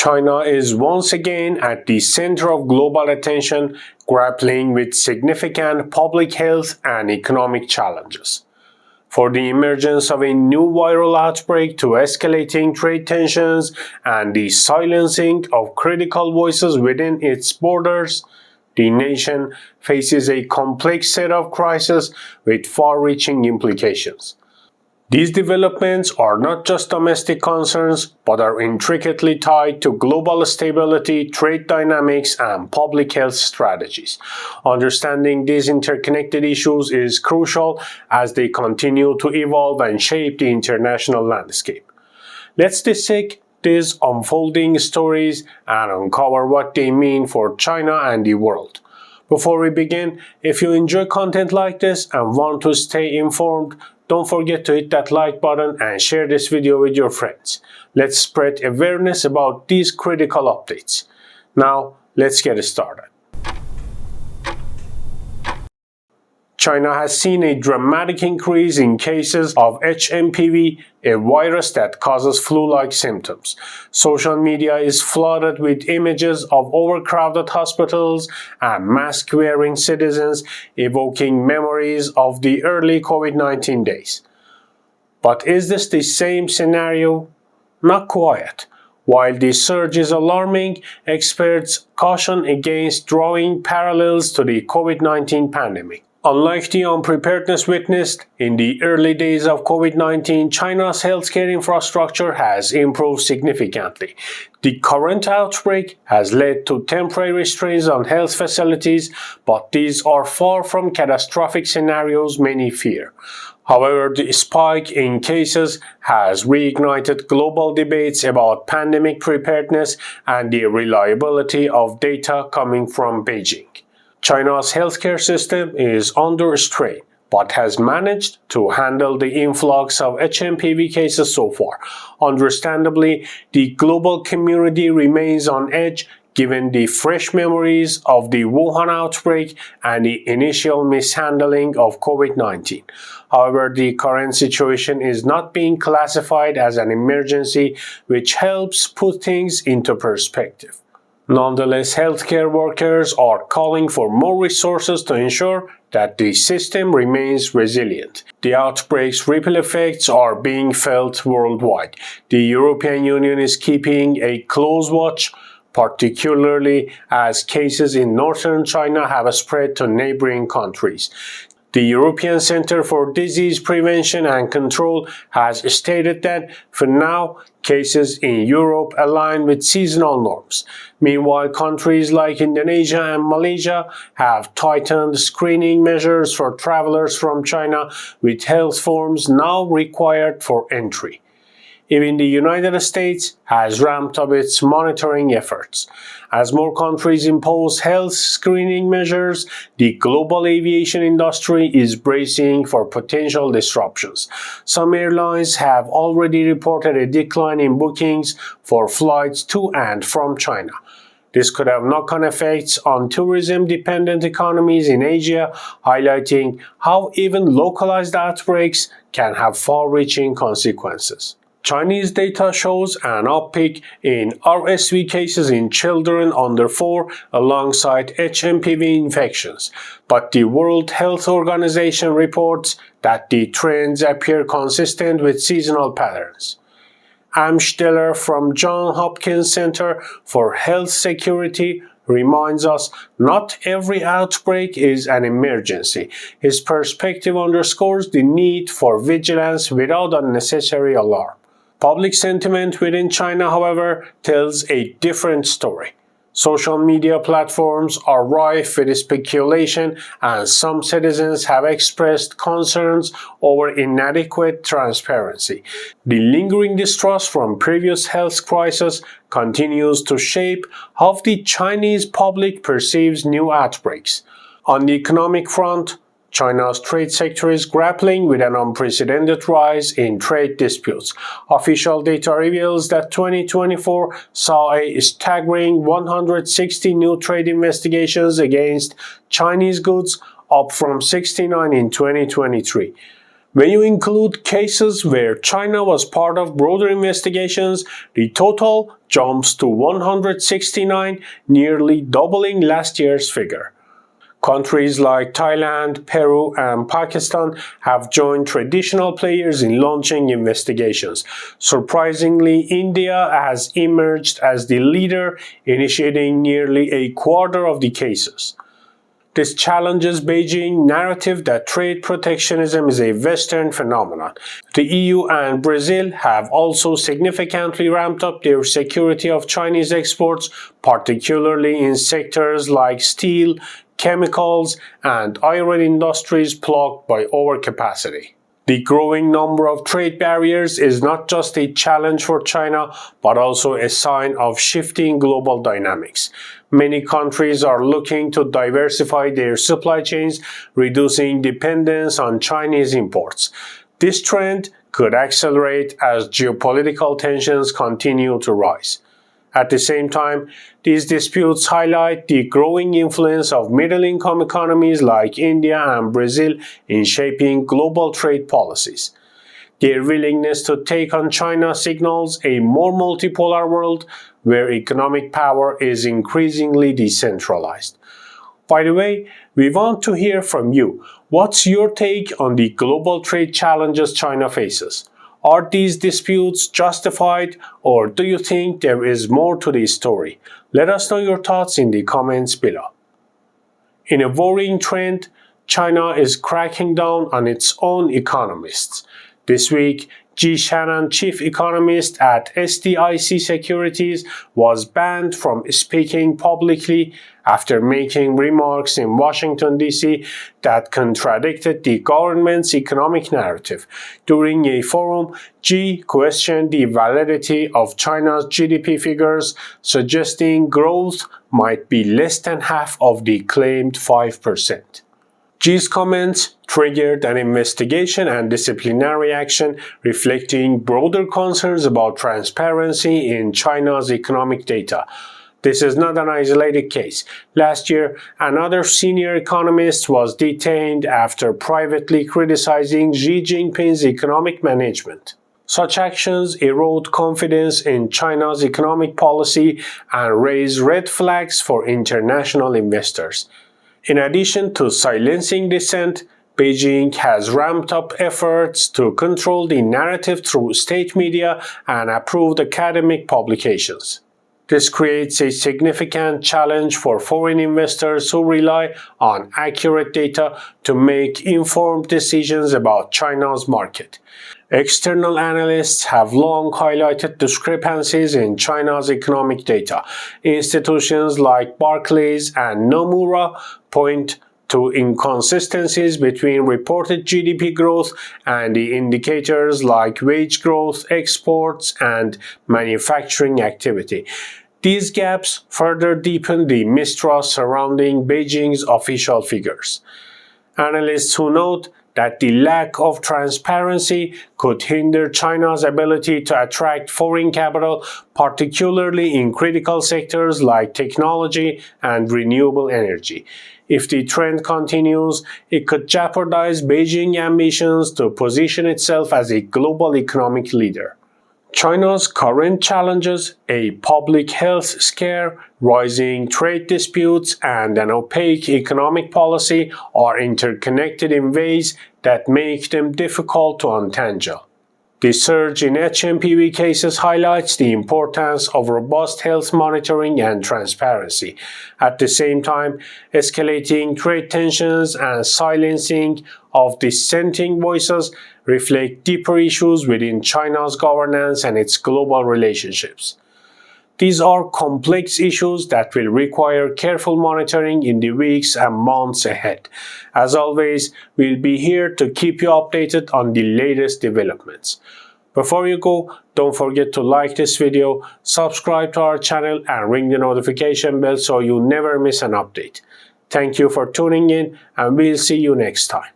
China is once again at the center of global attention, grappling with significant public health and economic challenges. For the emergence of a new viral outbreak to escalating trade tensions and the silencing of critical voices within its borders, the nation faces a complex set of crises with far-reaching implications. These developments are not just domestic concerns, but are intricately tied to global stability, trade dynamics, and public health strategies. Understanding these interconnected issues is crucial as they continue to evolve and shape the international landscape. Let's dissect these unfolding stories and uncover what they mean for China and the world. Before we begin, if you enjoy content like this and want to stay informed, don't forget to hit that like button and share this video with your friends. Let's spread awareness about these critical updates. Now, let's get started. China has seen a dramatic increase in cases of HMPV, a virus that causes flu-like symptoms. Social media is flooded with images of overcrowded hospitals and mask-wearing citizens, evoking memories of the early COVID-19 days. But is this the same scenario? Not quite. While the surge is alarming, experts caution against drawing parallels to the COVID-19 pandemic. Unlike the unpreparedness witnessed in the early days of COVID-19, China's healthcare infrastructure has improved significantly. The current outbreak has led to temporary restraints on health facilities, but these are far from catastrophic scenarios many fear. However, the spike in cases has reignited global debates about pandemic preparedness and the reliability of data coming from Beijing. China's healthcare system is under strain, but has managed to handle the influx of HMPV cases so far. Understandably, the global community remains on edge given the fresh memories of the Wuhan outbreak and the initial mishandling of COVID-19. However, the current situation is not being classified as an emergency, which helps put things into perspective. Nonetheless, healthcare workers are calling for more resources to ensure that the system remains resilient. The outbreak's ripple effects are being felt worldwide. The European Union is keeping a close watch, particularly as cases in northern China have spread to neighboring countries. The European Centre for Disease Prevention and Control has stated that, for now, cases in Europe align with seasonal norms. Meanwhile, countries like Indonesia and Malaysia have tightened screening measures for travelers from China, with health forms now required for entry. Even the United States has ramped up its monitoring efforts. As more countries impose health screening measures, the global aviation industry is bracing for potential disruptions. Some airlines have already reported a decline in bookings for flights to and from China. This could have knock-on effects on tourism-dependent economies in Asia, highlighting how even localized outbreaks can have far-reaching consequences. Chinese data shows an uptick in RSV cases in children under 4 alongside HMPV infections, but the World Health Organization reports that the trends appear consistent with seasonal patterns. Amsteller from Johns Hopkins Center for Health Security reminds us not every outbreak is an emergency. His perspective underscores the need for vigilance without unnecessary alarm. Public sentiment within China, however, tells a different story. Social media platforms are rife with speculation, and some citizens have expressed concerns over inadequate transparency. The lingering distrust from previous health crises continues to shape how the Chinese public perceives new outbreaks. On the economic front, China's trade sector is grappling with an unprecedented rise in trade disputes. Official data reveals that 2024 saw a staggering 160 new trade investigations against Chinese goods, up from 69 in 2023. When you include cases where China was part of broader investigations, the total jumps to 169, nearly doubling last year's figure. Countries like Thailand, Peru, and Pakistan have joined traditional players in launching investigations. Surprisingly, India has emerged as the leader, initiating nearly a quarter of the cases. This challenges Beijing's narrative that trade protectionism is a Western phenomenon. The EU and Brazil have also significantly ramped up their security of Chinese exports, particularly in sectors like steel, chemicals, and iron industries plagued by overcapacity. The growing number of trade barriers is not just a challenge for China, but also a sign of shifting global dynamics. Many countries are looking to diversify their supply chains, reducing dependence on Chinese imports. This trend could accelerate as geopolitical tensions continue to rise. At the same time, these disputes highlight the growing influence of middle-income economies like India and Brazil in shaping global trade policies. Their willingness to take on China signals a more multipolar world where economic power is increasingly decentralized. By the way, we want to hear from you. What's your take on the global trade challenges China faces? Are these disputes justified, or do you think there is more to the story? Let us know your thoughts in the comments below. In a worrying trend, China is cracking down on its own economists. This week, G. Shannon, chief economist at SDIC Securities, was banned from speaking publicly after making remarks in Washington, D.C. that contradicted the government's economic narrative. During a forum, G questioned the validity of China's GDP figures, suggesting growth might be less than half of the claimed 5%. G's comments triggered an investigation and disciplinary action, reflecting broader concerns about transparency in China's economic data. This is not an isolated case. Last year, another senior economist was detained after privately criticizing Xi Jinping's economic management. Such actions erode confidence in China's economic policy and raise red flags for international investors. In addition to silencing dissent, Beijing has ramped up efforts to control the narrative through state media and approved academic publications. This creates a significant challenge for foreign investors who rely on accurate data to make informed decisions about China's market. External analysts have long highlighted discrepancies in China's economic data. Institutions like Barclays and Nomura point to inconsistencies between reported GDP growth and the indicators like wage growth, exports, and manufacturing activity. These gaps further deepen the mistrust surrounding Beijing's official figures. Analysts who note that the lack of transparency could hinder China's ability to attract foreign capital, particularly in critical sectors like technology and renewable energy. If the trend continues, it could jeopardize Beijing's ambitions to position itself as a global economic leader. China's current challenges, a public health scare, rising trade disputes, and an opaque economic policy, are interconnected in ways that make them difficult to untangle. The surge in HMPV cases highlights the importance of robust health monitoring and transparency. At the same time, escalating trade tensions and silencing of dissenting voices reflect deeper issues within China's governance and its global relationships. These are complex issues that will require careful monitoring in the weeks and months ahead. As always, we'll be here to keep you updated on the latest developments. Before you go, don't forget to like this video, subscribe to our channel, and ring the notification bell so you never miss an update. Thank you for tuning in, and we'll see you next time.